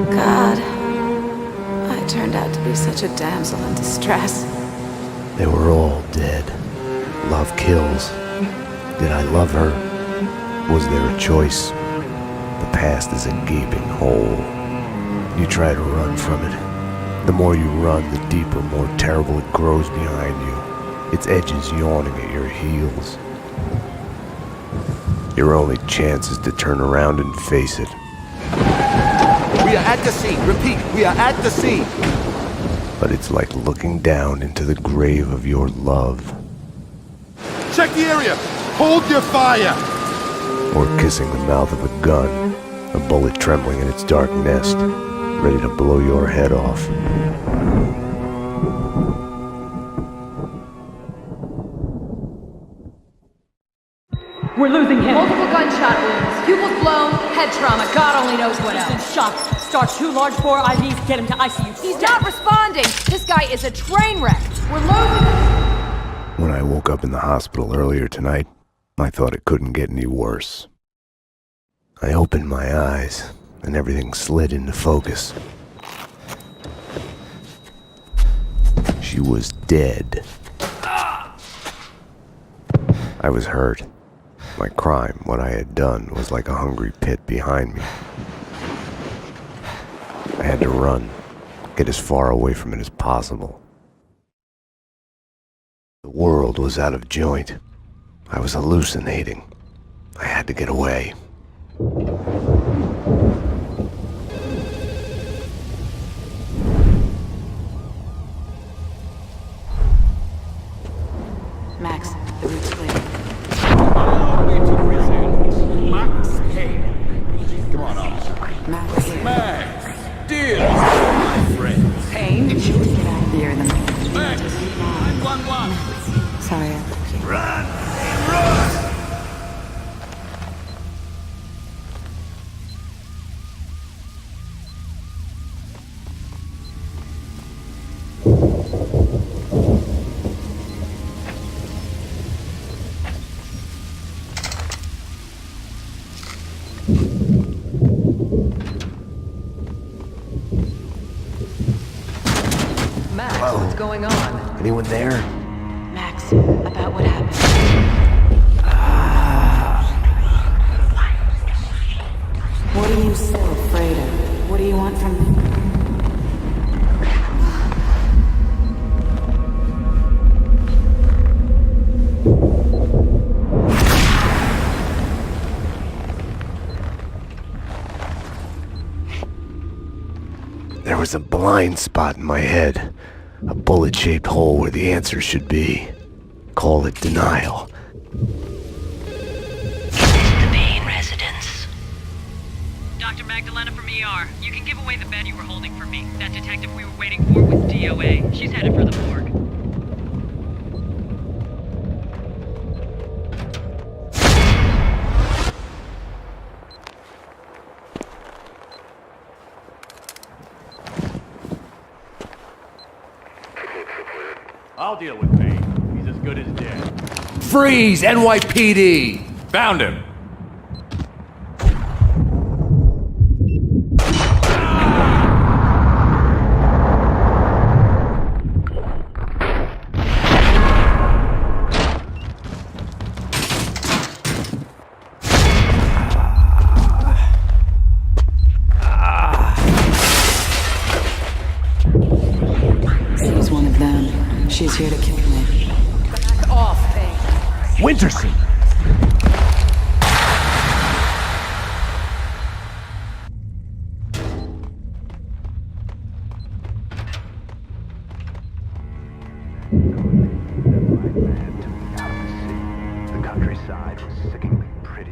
God, I turned out to be such a damsel in distress. They were all dead. Love kills. Did I love her? Was there a choice? The past is a gaping hole. You try to run from it. The more you run, the deeper, more terrible it grows behind you, its edges yawning at your heels. Your only chance is to turn around and face it. We are at the scene. Repeat, we are at the scene. But it's like looking down into the grave of your love. Check the area! Hold your fire! Or kissing the mouth of a gun, a bullet trembling in its dark nest, ready to blow your head off. We're losing him. Multiple gunshot wounds. Pupils blown, head trauma. God only knows what He's else. been shot. Start 2 large bore IVs, get him to ICU. He's not responding. This guy is a train wreck. We're losing him. When I woke up in the hospital earlier tonight, I thought it couldn't get any worse. I opened my eyes, and everything slid into focus. She was dead. I was hurt. My crime, what I had done, was like a hungry pit behind me. I had to run, get as far away from it as possible. The world was out of joint. I was hallucinating. I had to get away. Max, the route's clear. Allow me to present Max Payne. Come on, officer. Max here. Max, dear my friend. Payne? Get out of here in the night. Max, 911. Sorry, I left you. Run! Run! Max, what's going on? Anyone there? Max, about what happened. What are you so afraid of? What do you want from me? There was a blind spot in my head. A bullet-shaped hole where the answer should be. Call it denial. The Payne residence. Dr. Magdalena from ER. You can give away the bed you were holding for me. That detective we were waiting for was DOA. She's headed for the morgue. I'll deal with Payne. He's as good as dead. Freeze, NYPD! Found him. She's one of them. She's here to kill me. Back off, Payne. Winterson! The countryside was sickeningly pretty.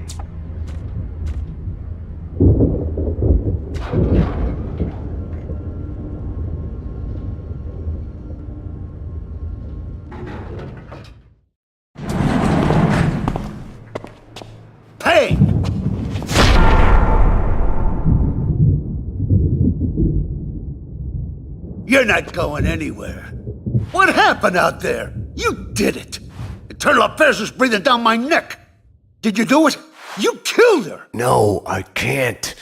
Hey! You're not going anywhere. What happened out there? You did it. Eternal affairs was breathing down my neck. Did you do it? You killed her. No, I can't.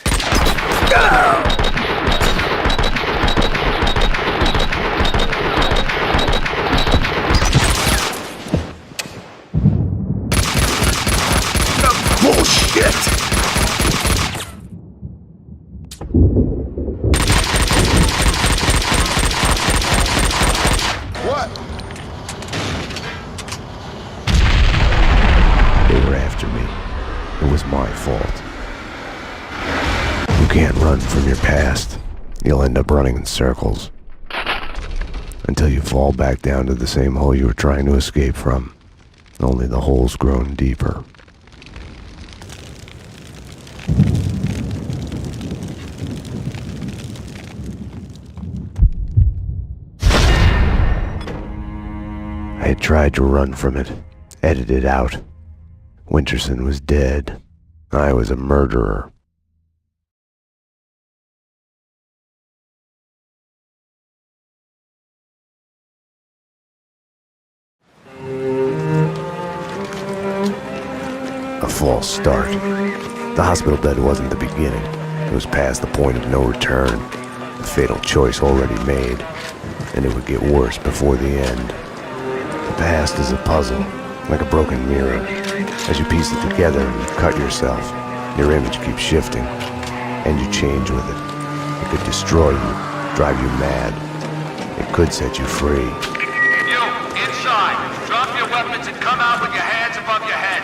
Bullshit! What? They were after me. It was my fault. You can't run from your past. You'll end up running in circles. Until you fall back down to the same hole you were trying to escape from. Only the hole's grown deeper. I had tried to run from it, edit it out. Winterson was dead. I was a murderer. A false start. The hospital bed wasn't the beginning. It was past the point of no return. A fatal choice already made. And it would get worse before the end. The past is a puzzle, like a broken mirror. As you piece it together and you cut yourself, your image keeps shifting, and you change with it. It could destroy you, drive you mad. It could set you free. You, inside! Drop your weapons and come out with your hands above your head!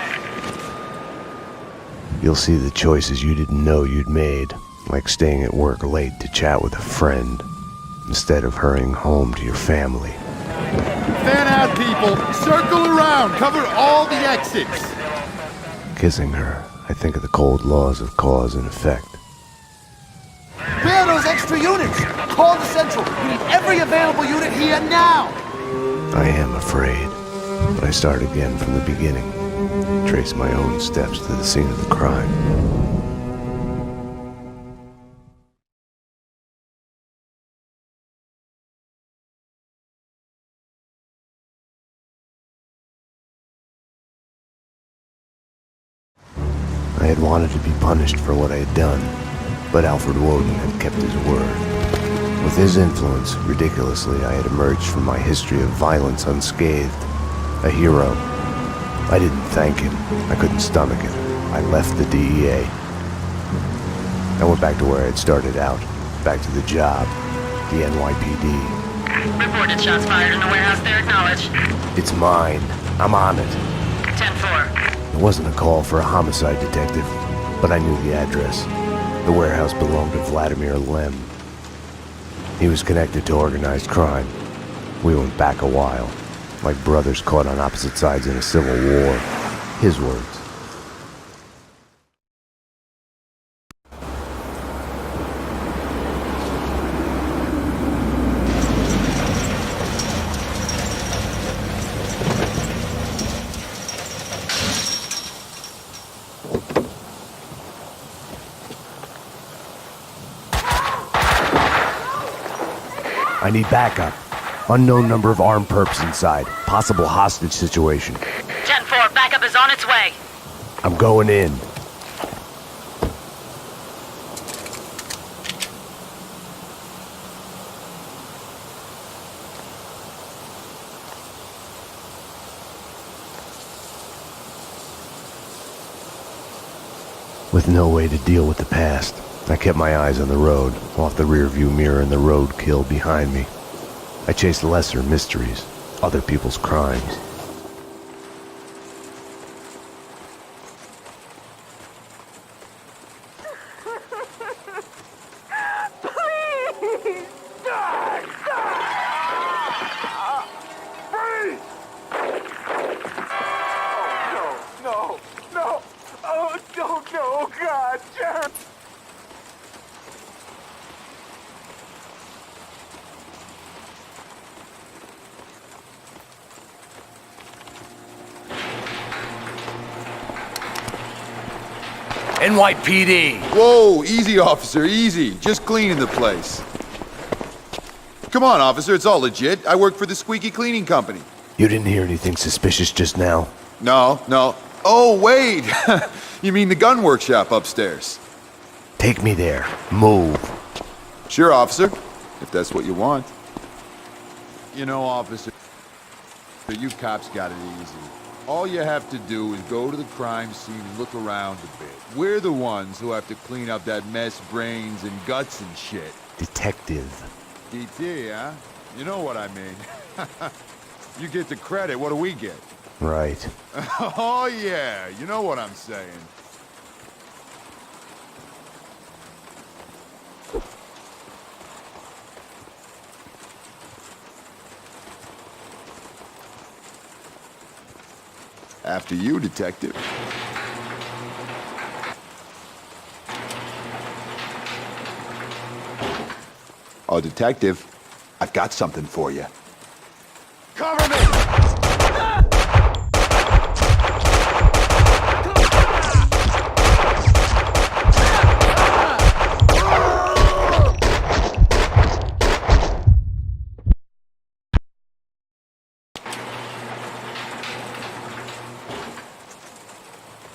You'll see the choices you didn't know you'd made, like staying at work late to chat with a friend, instead of hurrying home to your family. Fan out, people! Circle around! Cover all the exits! Kissing her, I think of the cold laws of cause and effect. Where are those extra units? Call the Central. We need every available unit here now! I am afraid, but I start again from the beginning. Trace my own steps to the scene of the crime. I had wanted to be punished for what I had done, but Alfred Woden had kept his word. With his influence, ridiculously, I had emerged from my history of violence unscathed. A hero. I didn't thank him. I couldn't stomach it. I left the DEA. I went back to where I had started out. Back to the job. The NYPD. Reported shots fired in the warehouse there, acknowledged. It's mine. I'm on it. 10-4. It wasn't a call for a homicide detective, but I knew the address. The warehouse belonged to Vladimir Lem. He was connected to organized crime. We went back a while, like brothers caught on opposite sides in a civil war. His words. I need backup. Unknown number of armed perps inside. Possible hostage situation. 10-4, backup is on its way. I'm going in. With no way to deal with the past, I kept my eyes on the road, off the rearview mirror and the roadkill behind me. I chased lesser mysteries, other people's crimes. NYPD! Whoa, easy, officer, easy. Just cleaning the place. Come on, officer, it's all legit. I work for the Squeaky Cleaning Company. You didn't hear anything suspicious just now? No. Oh, wait! You mean the gun workshop upstairs? Take me there. Move. Sure, officer, if that's what you want. You know, officer, you cops got it easy. All you have to do is go to the crime scene and look around a bit. We're the ones who have to clean up that mess, brains and guts and shit. Detective. DT, huh? You know what I mean. You get the credit, what do we get? Right. Oh yeah, you know what I'm saying. After you, detective. Oh, detective, I've got something for you. Cover me!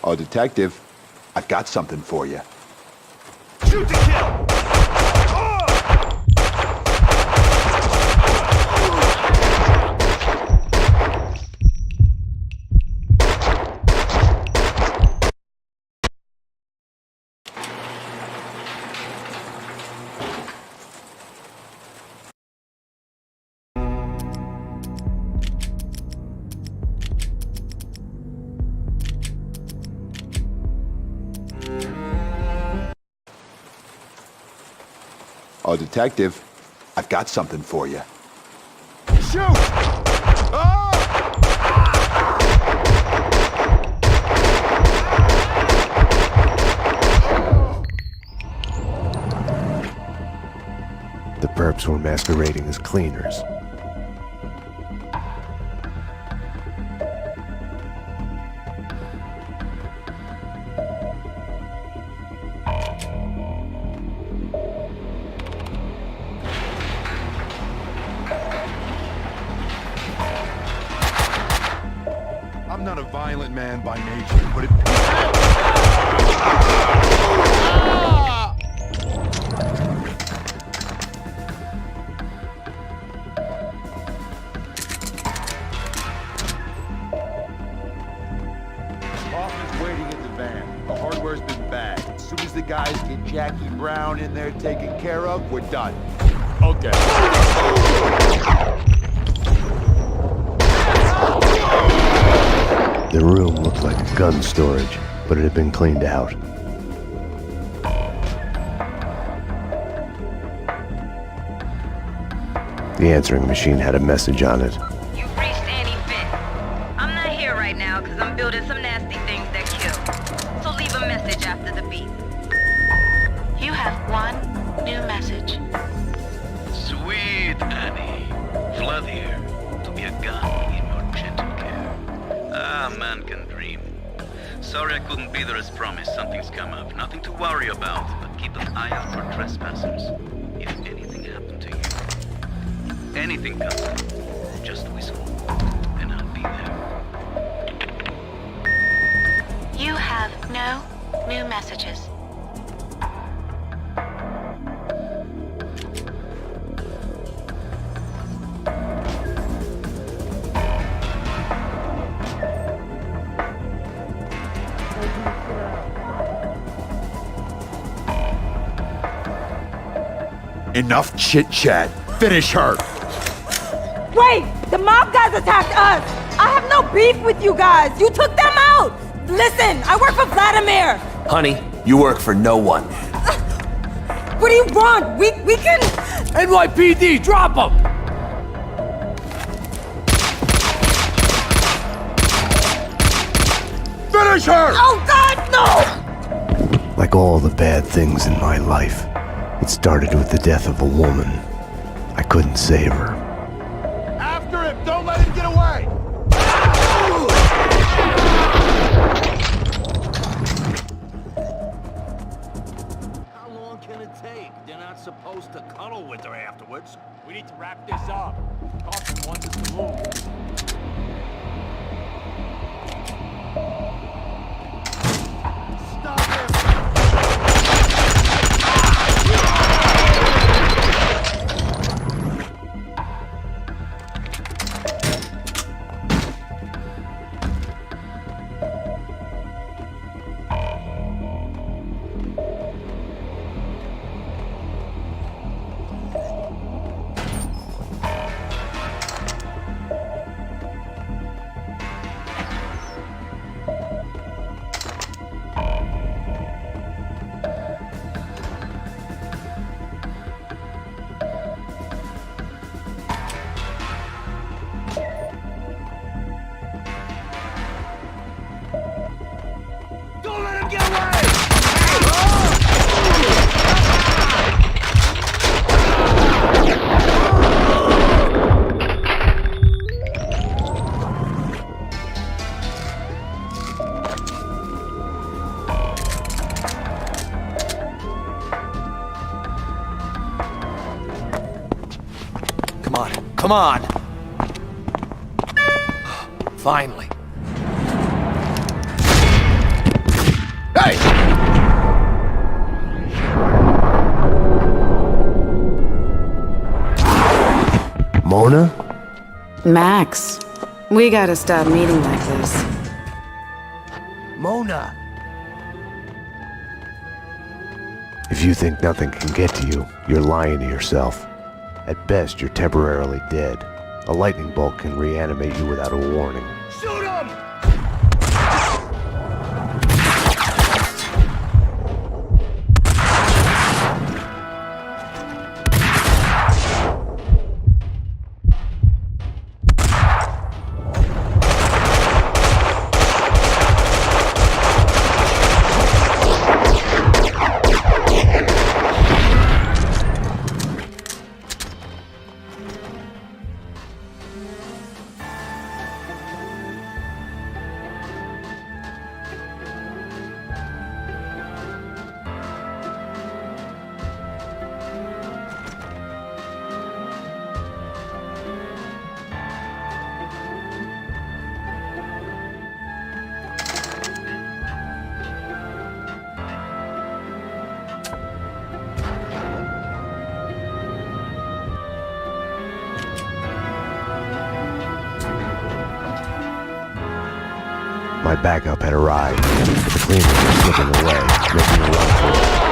Oh, detective, I've got something for you. Shoot to kill! Oh, detective, I've got something for you. Shoot! Ah! The perps were masquerading as cleaners. I'm not a violent man by nature, but it... Hoffman's waiting in the van. The hardware's been bagged. As soon as the guys get Jackie Brown in there taken care of, we're done. Okay. The room looked like gun storage, but it had been cleaned out. The answering machine had a message on it. You've reached Annie Finn. I'm not here right now because I'm building some nasty things that kill. So leave a message after the beep. You have one new message. Sweet Annie. Flood here to be a gun in your gentle care. Ah, man can dream. Sorry I couldn't be there as promised. Something's come up. Nothing to worry about, but keep an eye out for trespassers. If anything happened to you, anything comes up, just whistle, and I'll be there. You have no new messages. Enough chit-chat. Finish her. Wait! The mob guys attacked us! I have no beef with you guys! You took them out! Listen, I work for Vladimir! Honey, you work for no one. What do you want? We can... NYPD, drop him! Finish her! Oh God, no! Like all the bad things in my life, it started with the death of a woman. I couldn't save her. After him! Don't let him get away! How long can it take? They're not supposed to cuddle with her afterwards. We need to wrap this up. Coffin wants us to move. Stop him! Don't let him get away! Come on, come on! Finally. Hey! Mona? Max, we gotta stop meeting like this. Mona! If you think nothing can get to you, you're lying to yourself. At best, you're temporarily dead. A lightning bolt can reanimate you without a warning. Shoot him! My backup had arrived, but the cleaners were slipping away, making a run for it.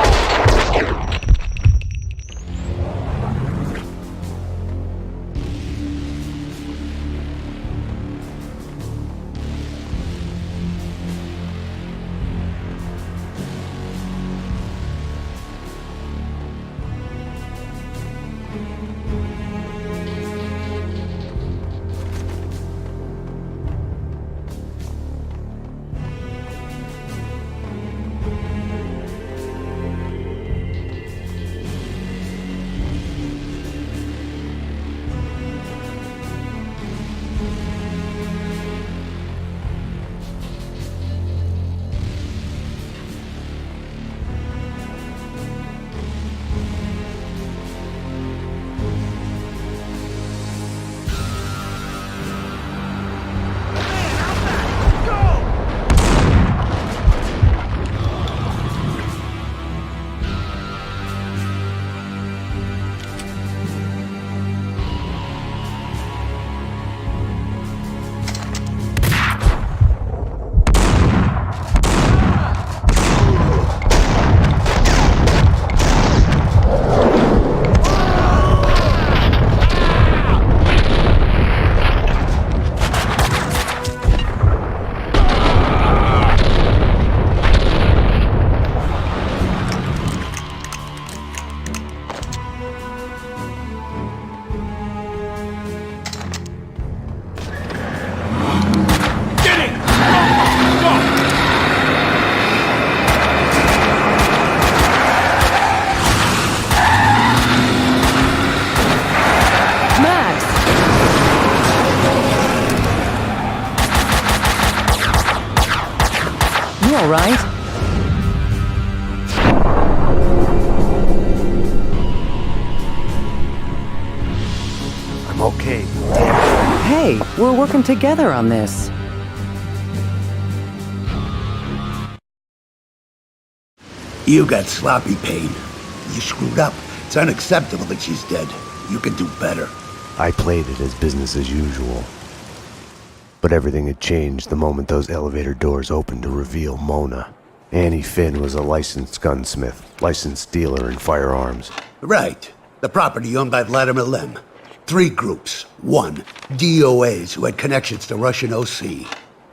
right? I'm okay. Hey, we're working together on this. You got sloppy, Payne. You screwed up. It's unacceptable that she's dead. You can do better. I played it as business as usual. But everything had changed the moment those elevator doors opened to reveal Mona. Annie Finn was a licensed gunsmith, licensed dealer in firearms. Right. The property owned by Vladimir Lem. 3 groups. 1, DOAs who had connections to Russian OC.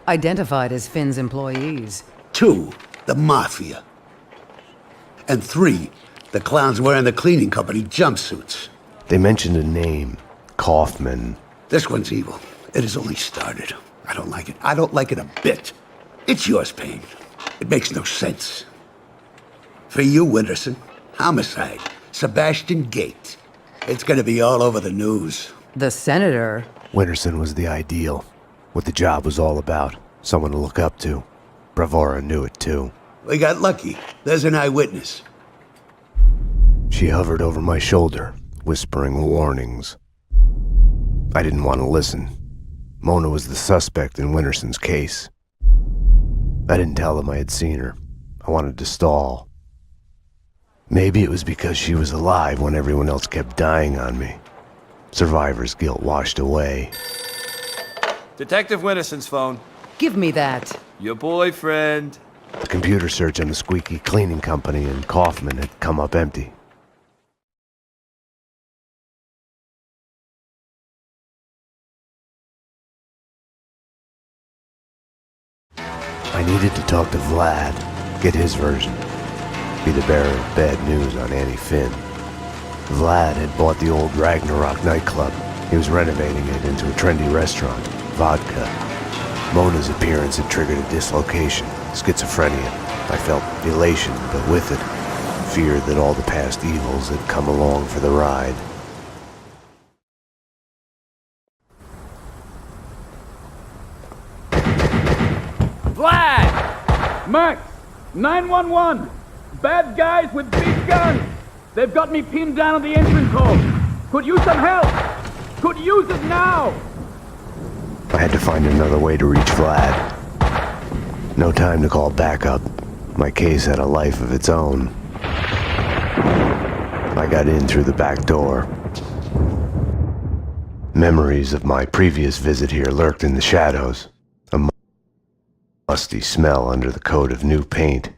Identified as Finn's employees. 2, the Mafia. And 3, the clowns wearing the cleaning company jumpsuits. They mentioned a name, Kaufman. This one's evil. It has only started. I don't like it. I don't like it a bit. It's yours, Payne. It makes no sense. For you, Winterson, homicide, Sebastian Gate. It's gonna be all over the news. The senator? Winterson was the ideal. What the job was all about. Someone to look up to. Bravura knew it too. We got lucky. There's an eyewitness. She hovered over my shoulder, whispering warnings. I didn't want to listen. Mona was the suspect in Winterson's case. I didn't tell them I had seen her. I wanted to stall. Maybe it was because she was alive when everyone else kept dying on me. Survivor's guilt washed away. Detective Winterson's phone. Give me that. Your boyfriend. The computer search on the squeaky cleaning company and Kaufman had come up empty. I needed to talk to Vlad, get his version, be the bearer of bad news on Annie Finn. Vlad had bought the old Ragnarok nightclub. He was renovating it into a trendy restaurant, Vodka. Mona's appearance had triggered a dislocation, schizophrenia. I felt elation, but with it, fear that all the past evils had come along for the ride. Vlad! Max! 911! Bad guys with big guns! They've got me pinned down on the entrance hole! Could use some help! Could use it now! I had to find another way to reach Vlad. No time to call backup. My case had a life of its own. I got in through the back door. Memories of my previous visit here lurked in the shadows. A musty smell under the coat of new paint.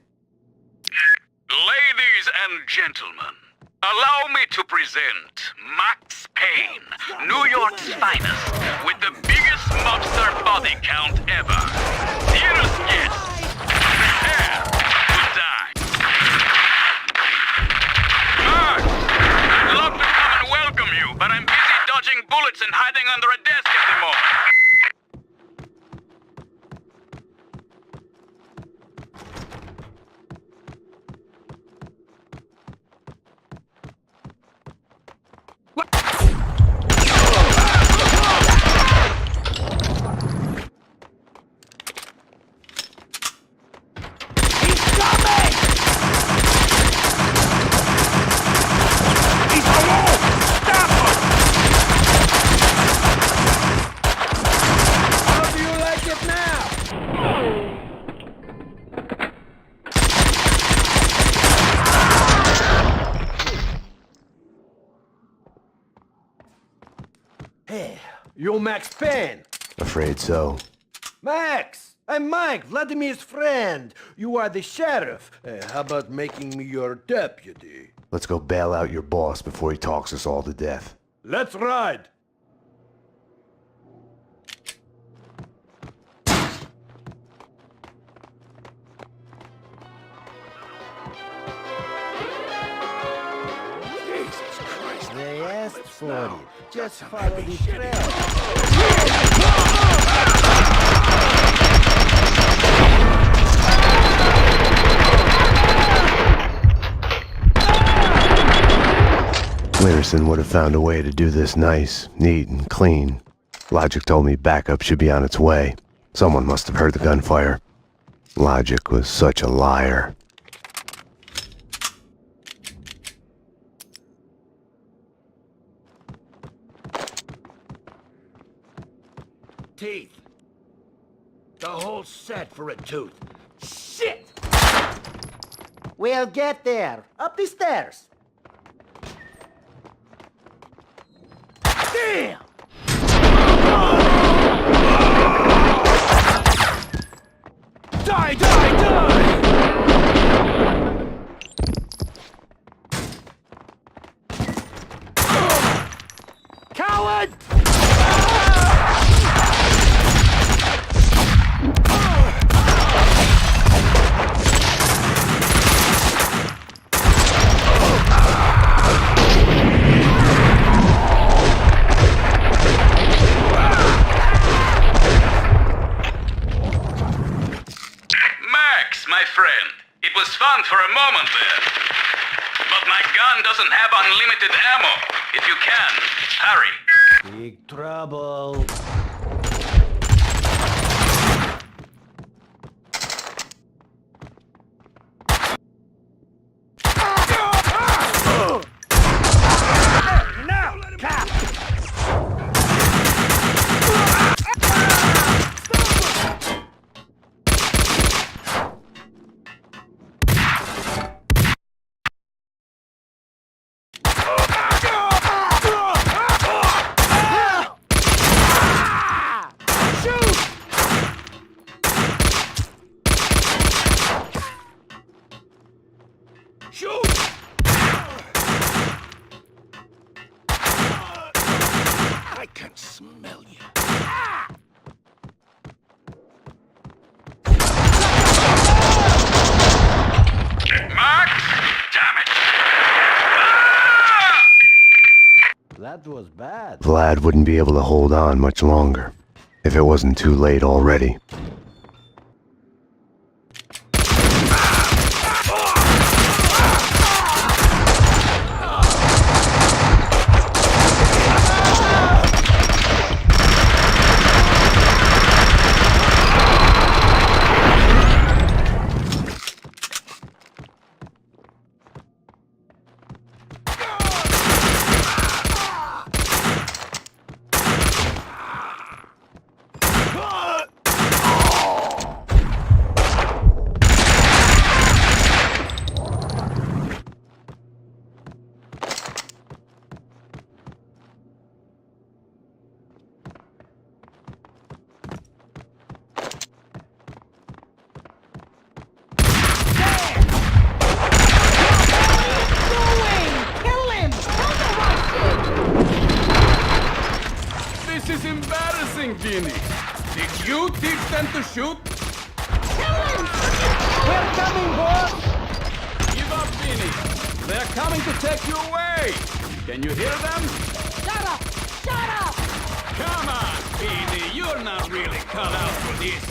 Ladies and gentlemen, allow me to present Max Payne, New York's finest, with the biggest mobster body count ever. Dearest guests, prepare to die. Max, I'd love to come and welcome you, but I'm busy dodging bullets and hiding under a desk at the moment. Hey, you're Max Payne. Afraid so. Max, I'm Mike, Vladimir's friend. You are the sheriff. How about making me your deputy? Let's go bail out your boss before he talks us all to death. Let's ride. They asked for it. Just follow the trail. Winterson would have found a way to do this nice, neat, and clean. Logic told me backup should be on its way. Someone must have heard the gunfire. Logic was such a liar. Teeth. The whole set for a tooth. Shit! We'll get there. Up the stairs. Damn! Die, die, die! Coward! My friend, it was fun for a moment there. But my gun doesn't have unlimited ammo. If you can, hurry. Big trouble. Now, Cap! I can smell you. Mark? Damn it. That was bad. Vlad wouldn't be able to hold on much longer, if it wasn't too late already. This is embarrassing, Vinny. Did you teach them to shoot? We're coming, boss! Give up, Vinny. They're coming to take you away. Can you hear them? Shut up! Shut up! Come on, Vinny. You're not really cut out for this.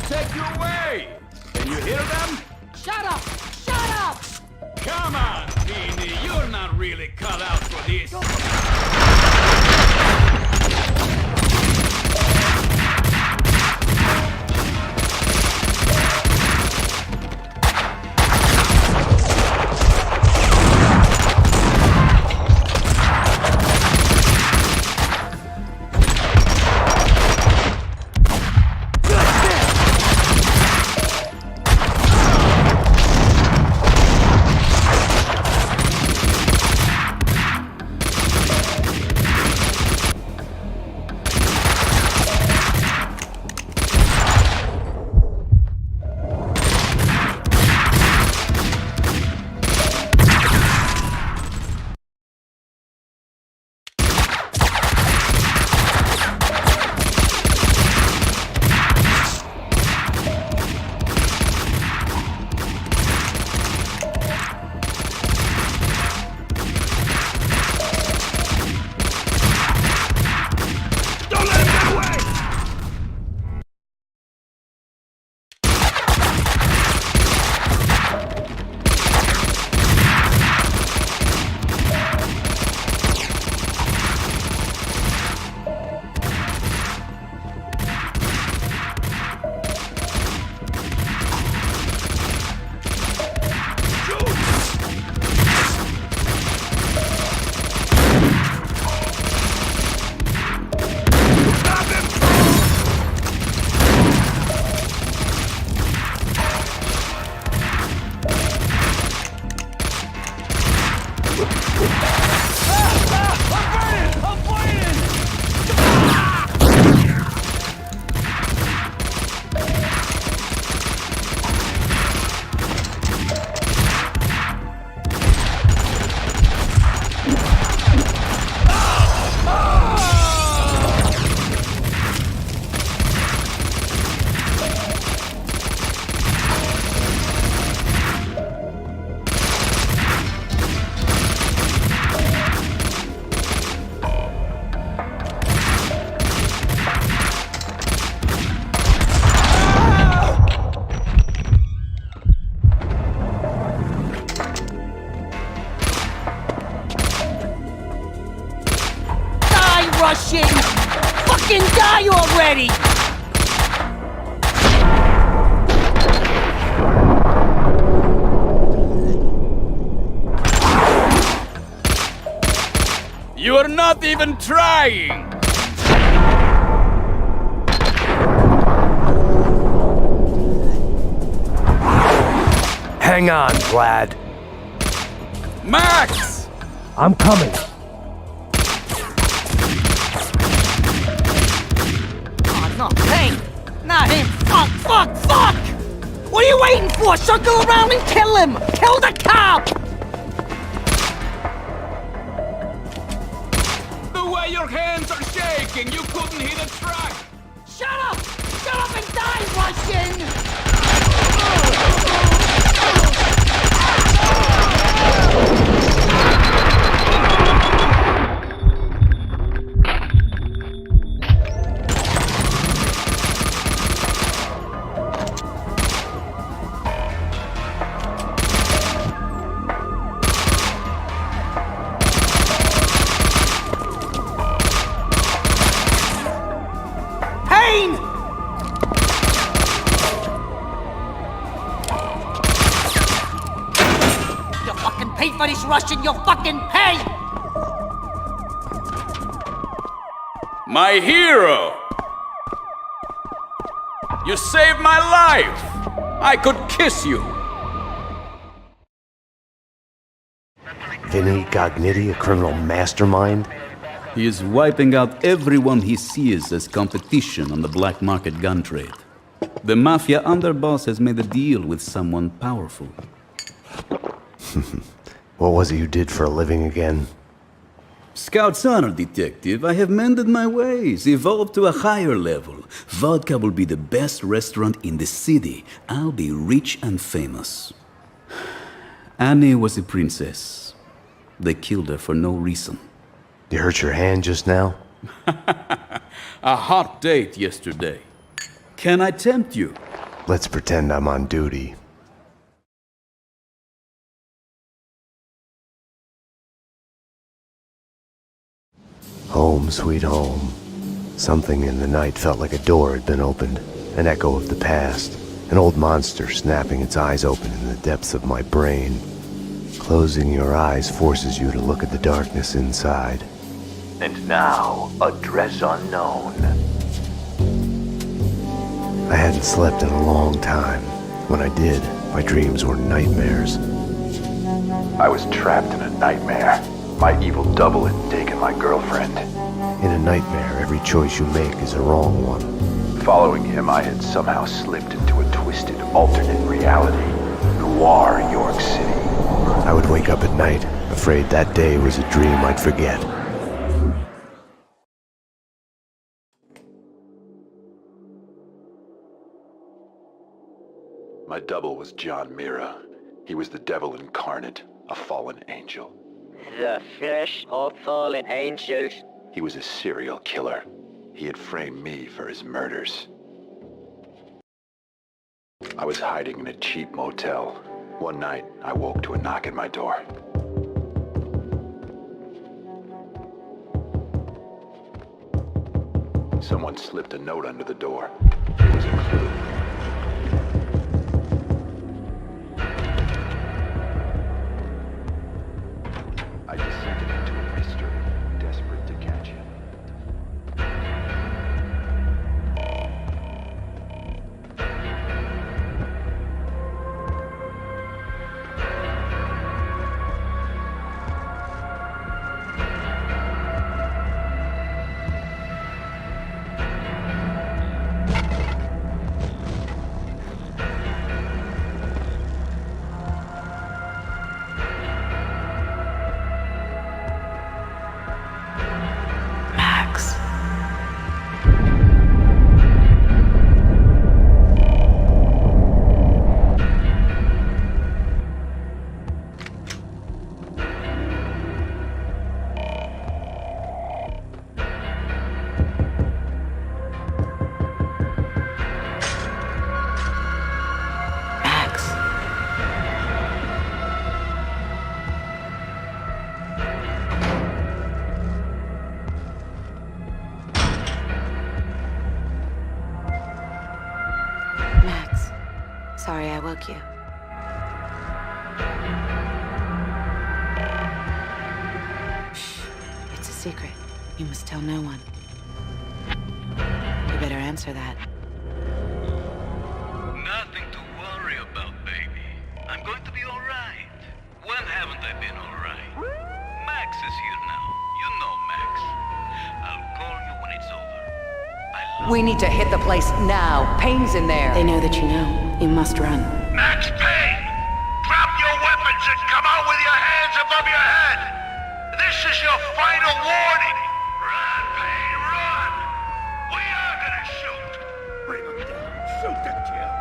take you away! Can you hear them? Shut up! Shut up! Come on, Payne, you're not really cut out for this. Russian! Fucking die already! You're not even trying! Hang on, Vlad. Max! I'm coming. Oh, no, Payne! Not him! Fuck, fuck, fuck! What are you waiting for? Circle around and kill him! Kill the cop! The way your hands are shaking, you couldn't hit a track! Shut up! Shut up and die, Russian! Payne! You fucking pay for this, Russian! You fucking pay! My hero! You saved my life! I could kiss you! Vinny Gognitti, a criminal mastermind? He is wiping out everyone he sees as competition on the black market gun trade. The mafia underboss has made a deal with someone powerful. What was it you did for a living again? Scout's honor, detective. I have mended my ways, evolved to a higher level. Vodka will be the best restaurant in the city. I'll be rich and famous. Annie was a princess. They killed her for no reason. You hurt your hand just now? A hot date yesterday. Can I tempt you? Let's pretend I'm on duty. Home, sweet home. Something in the night felt like a door had been opened, an echo of the past, an old monster snapping its eyes open in the depths of my brain. Closing your eyes forces you to look at the darkness inside. And now, address unknown. I hadn't slept in a long time. When I did, my dreams were nightmares. I was trapped in a nightmare. My evil double had taken my girlfriend. In a nightmare, every choice you make is a wrong one. Following him, I had somehow slipped into a twisted alternate reality. Noir, York City. I would wake up at night, afraid that day was a dream I'd forget. My double was John Mira. He was the devil incarnate, a fallen angel. The flesh of fallen angels. He was a serial killer. He had framed me for his murders. I was hiding in a cheap motel. One night, I woke to a knock at my door. Someone slipped a note under the door. It was a clue. I descended into a mystery, desperate to catch him. Sorry I woke you. Shh. It's a secret. You must tell no one. You better answer that. Nothing to worry about, baby. I'm going to be alright. When haven't I been alright? Max is here now. You know Max. I'll call you when it's over. We need to hit the place now. Payne's in there. They know that you know. You must run. Max Payne! Drop your weapons and come out with your hands above your head! This is your final warning! Run, Payne, run! We are gonna shoot! Bring him down. Shoot to kill.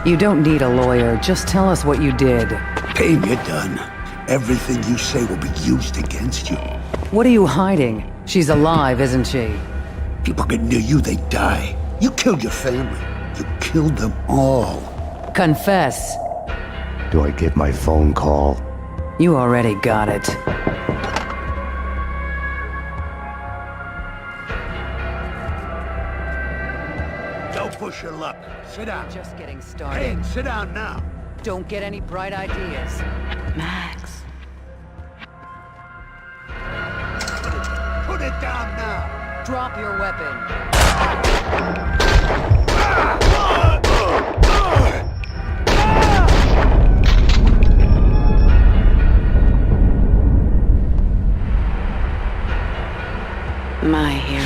You don't need a lawyer. Just tell us what you did. Payne, you're done. Everything you say will be used against you. What are you hiding? She's alive, isn't she? People get near you, they die. You killed your family. You killed them all. Confess. Do I give my phone call? You already got it. Don't push your luck. Sit down. Just getting started. Payne, sit down now. Don't get any bright ideas. Max. Put it down now. Drop your weapon. My hero.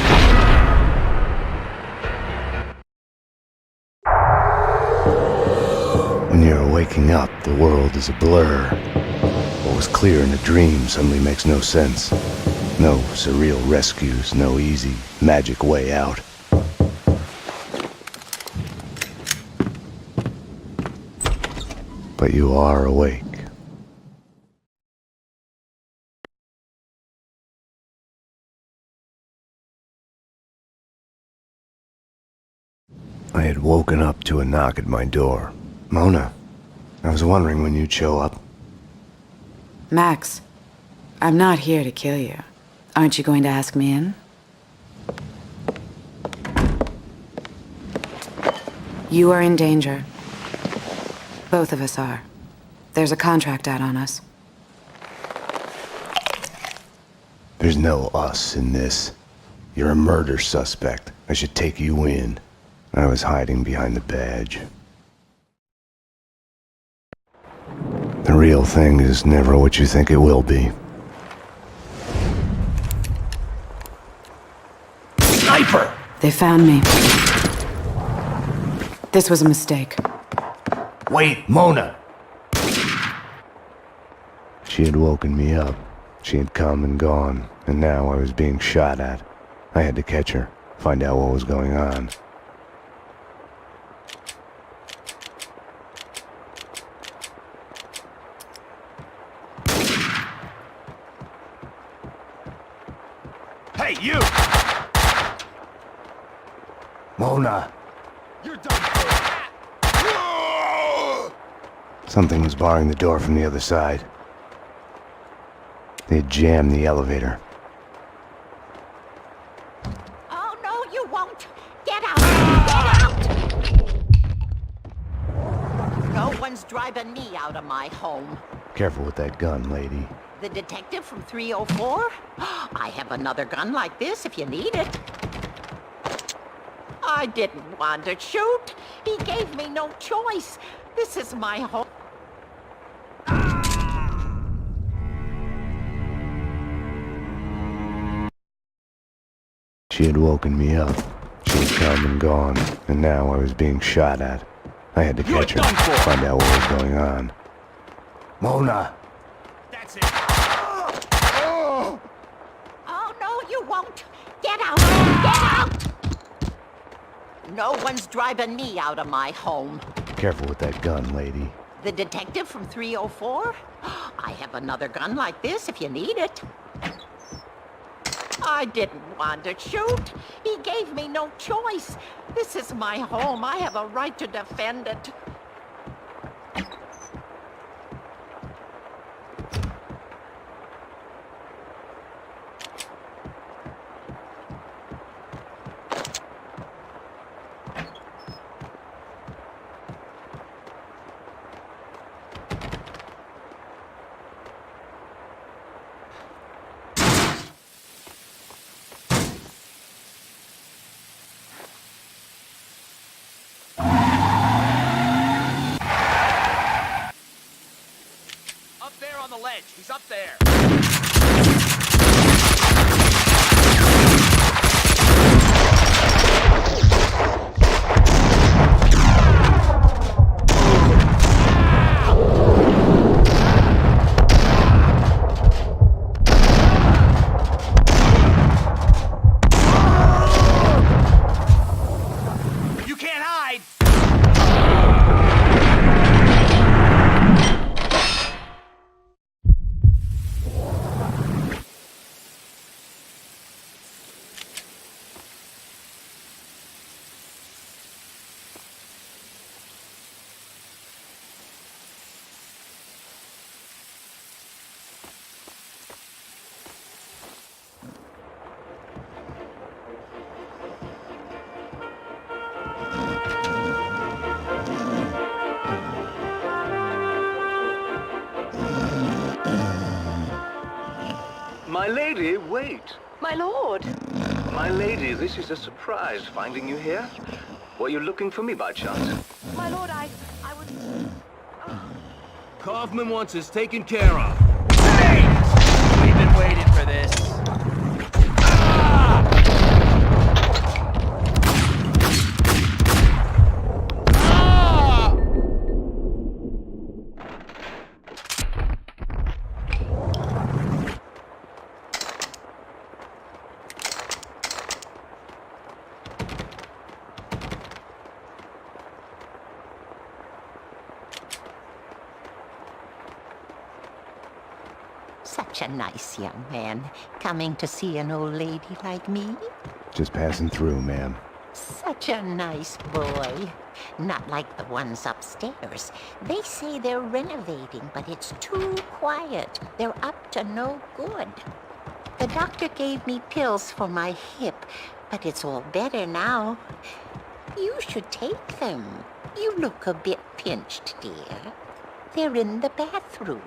When you're waking up, the world is a blur. What was clear in a dream suddenly makes no sense. No surreal rescues, no easy, magic way out. but you are awake. I had woken up to a knock at my door. Mona, I was wondering when you'd show up. Max, I'm not here to kill you. Aren't you going to ask me in? You are in danger. Both of us are. There's a contract out on us. There's no us in this. You're a murder suspect. I should take you in. I was hiding behind the badge. The real thing is never what you think it will be. Sniper! They found me. This was a mistake. Wait, Mona! She had woken me up. She had come and gone, and now I was being shot at. I had to catch her, find out what was going on. Hey, you! Mona! You're done for! Something was barring the door from the other side. They had jammed the elevator. Oh, no, you won't. Get out! Get out! No one's driving me out of my home. Careful with that gun, lady. The detective from 304? I have another gun like this if you need it. I didn't want to shoot. He gave me no choice. This is my home. She had woken me up. She had come and gone, and now I was being shot at. I had to catch her, find out what was going on. Mona! That's it! Oh, no, you won't. Get out! Get out! No one's driving me out of my home. Careful with that gun, lady. The detective from 304? I have another gun like this if you need it. I didn't want to shoot. He gave me no choice. This is my home. I have a right to defend it. On the ledge. He's up there. You can't hide. My lady, wait. My lord. My lady, this is a surprise finding you here. Were you looking for me by chance? My lord, I was... Kaufman wants us taken care of. Hey! We've been waiting for this. such a nice young man, coming to see an old lady like me. Just passing through, ma'am. Such a nice boy. Not like the ones upstairs. They say they're renovating, but it's too quiet. They're up to no good. The doctor gave me pills for my hip, but it's all better now. You should take them. You look a bit pinched, dear. They're in the bathroom.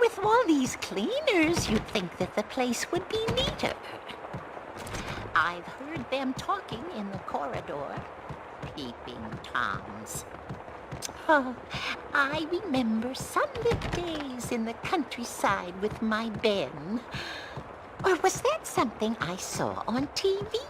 With all these cleaners, you'd think that the place would be neater. I've heard them talking in the corridor. Peeping Toms. Oh, I remember sunlit days in the countryside with my Ben. Or was that something I saw on TV?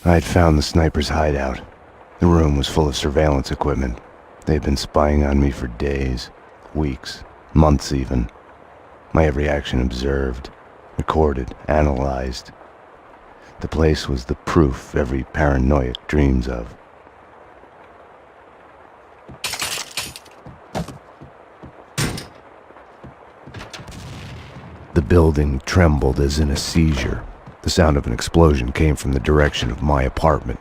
I had found the sniper's hideout. The room was full of surveillance equipment. They had been spying on me for days, weeks, months even. My every action observed, recorded, analyzed. The place was the proof every paranoiac dreams of. The building trembled as in a seizure. The sound of an explosion came from the direction of my apartment.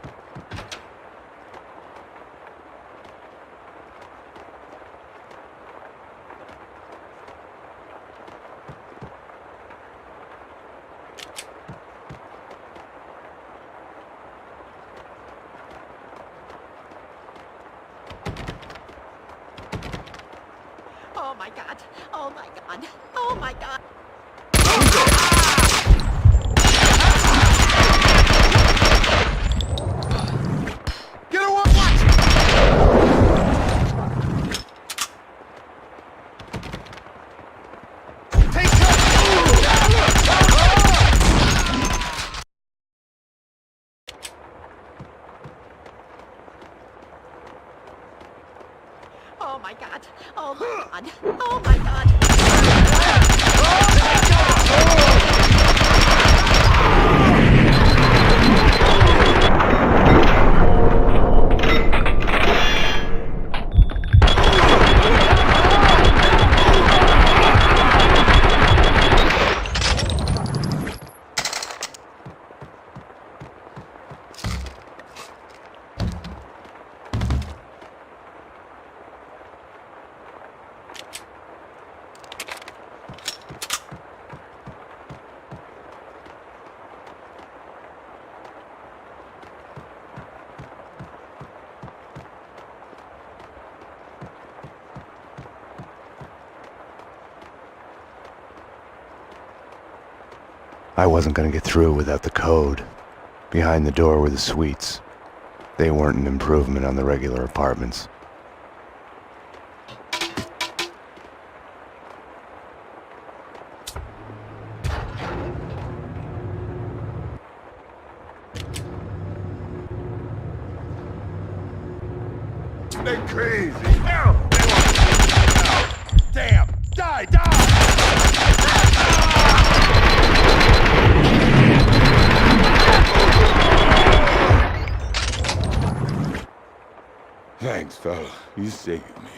Oh my God! Oh my God! Oh my God! Get away! Watch! Take Oh my God! Oh my God! Oh my God! I wasn't going to get through without the code. Behind the door were the suites. They weren't an improvement on the regular apartments. They crazy. Hell, they want to take me out. Damn! Die! Die! Thanks, fella. You saved me.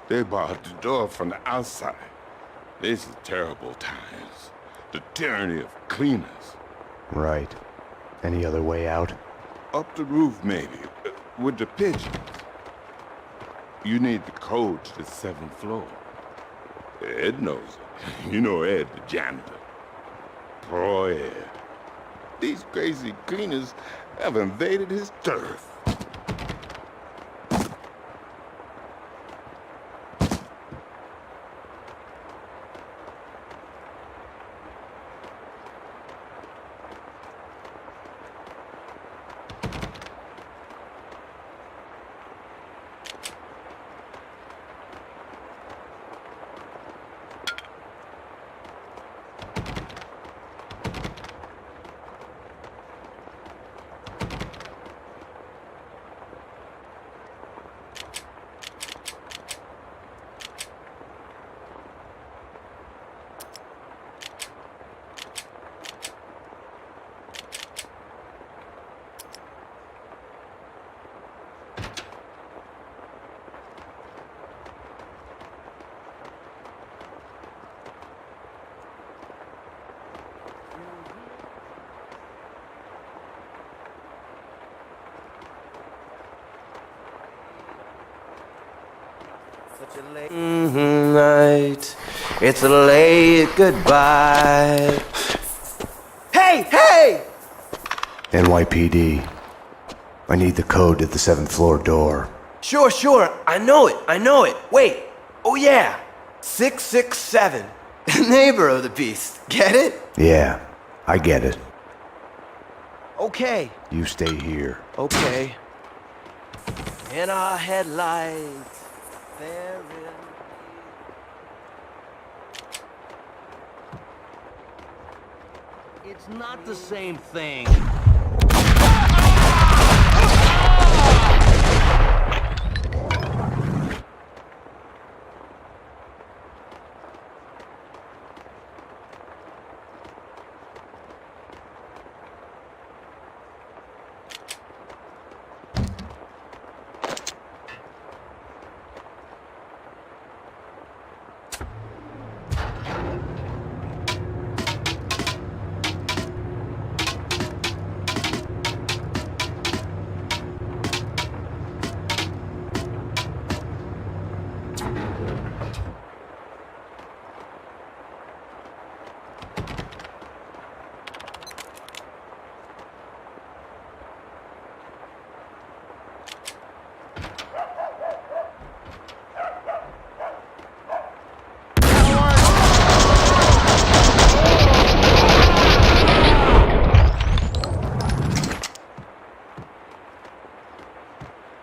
They barred the door from the outside. This is terrible times. The tyranny of cleaners. Right. Any other way out? Up the roof, maybe. With the pigeons. You need the code to the 7th floor. Ed knows it. You know Ed, the janitor. Poor Ed. These crazy cleaners, I've invaded his turf. Such a late night. It's a late goodbye. Hey, hey! NYPD. I need the code to the 7th floor door. Sure. I know it. Wait. Oh yeah. 667. Neighbor of the beast. Get it? Yeah, I get it. Okay. You stay here. Okay. In our headlights. There It's not the same thing.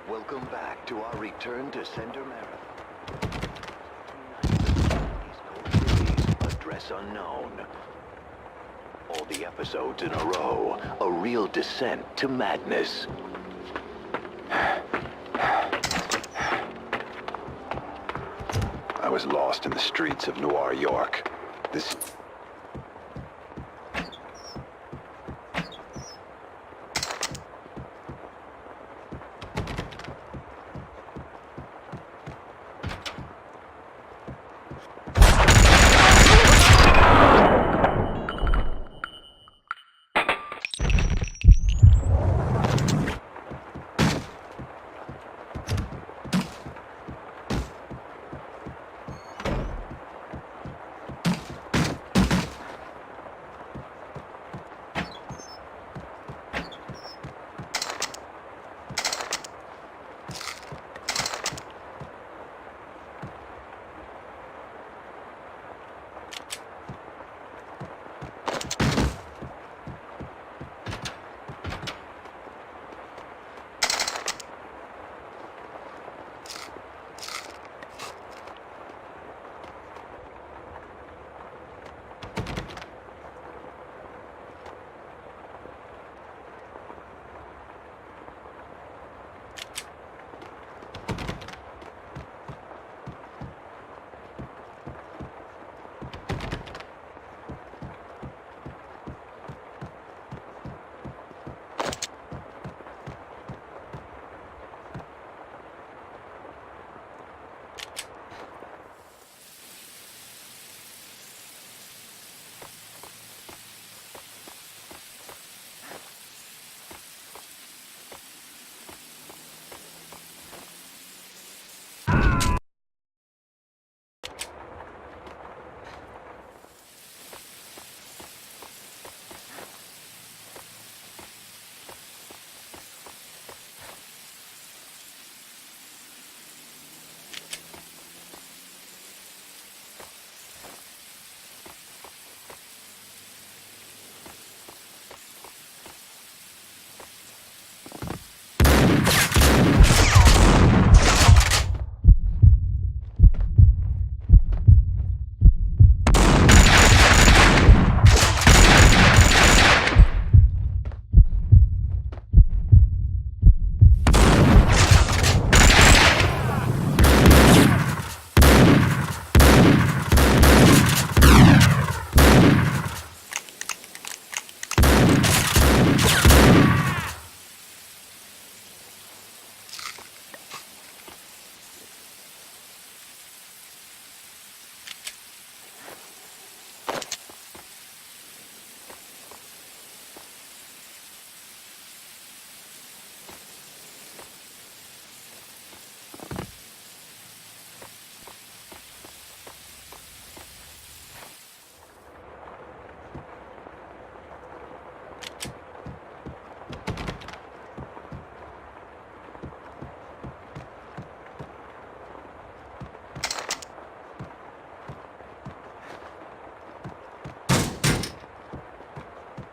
Welcome back to our return to Sender Marathon. Address unknown. All the episodes in a row. A real descent to madness. I was lost in the streets of Noir York. This...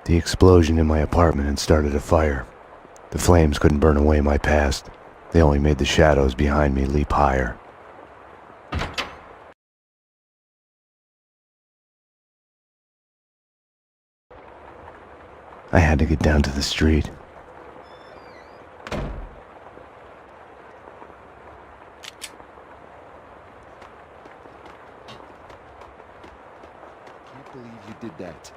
The explosion in my apartment had started a fire. The flames couldn't burn away my past. They only made the shadows behind me leap higher. I had to get down to the street. Can't believe you did that.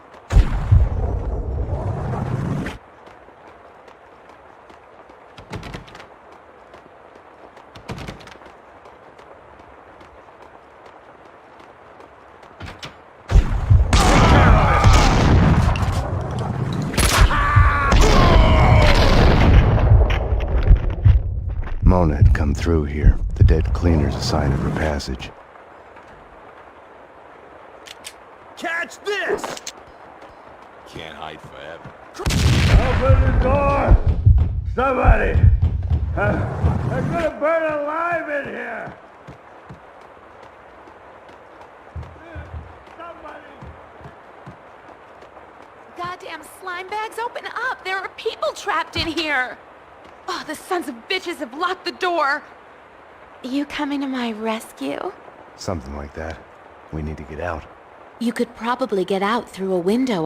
Mona had come through here. The dead cleaner's a sign of her passage. Catch this! Can't hide forever. Open the door! Somebody! I'm gonna burn alive in here! Goddamn slime bags, open up! There are people trapped in here! Oh, the sons of bitches have locked the door! You coming to my rescue? Something like that. We need to get out. You could probably get out through a window.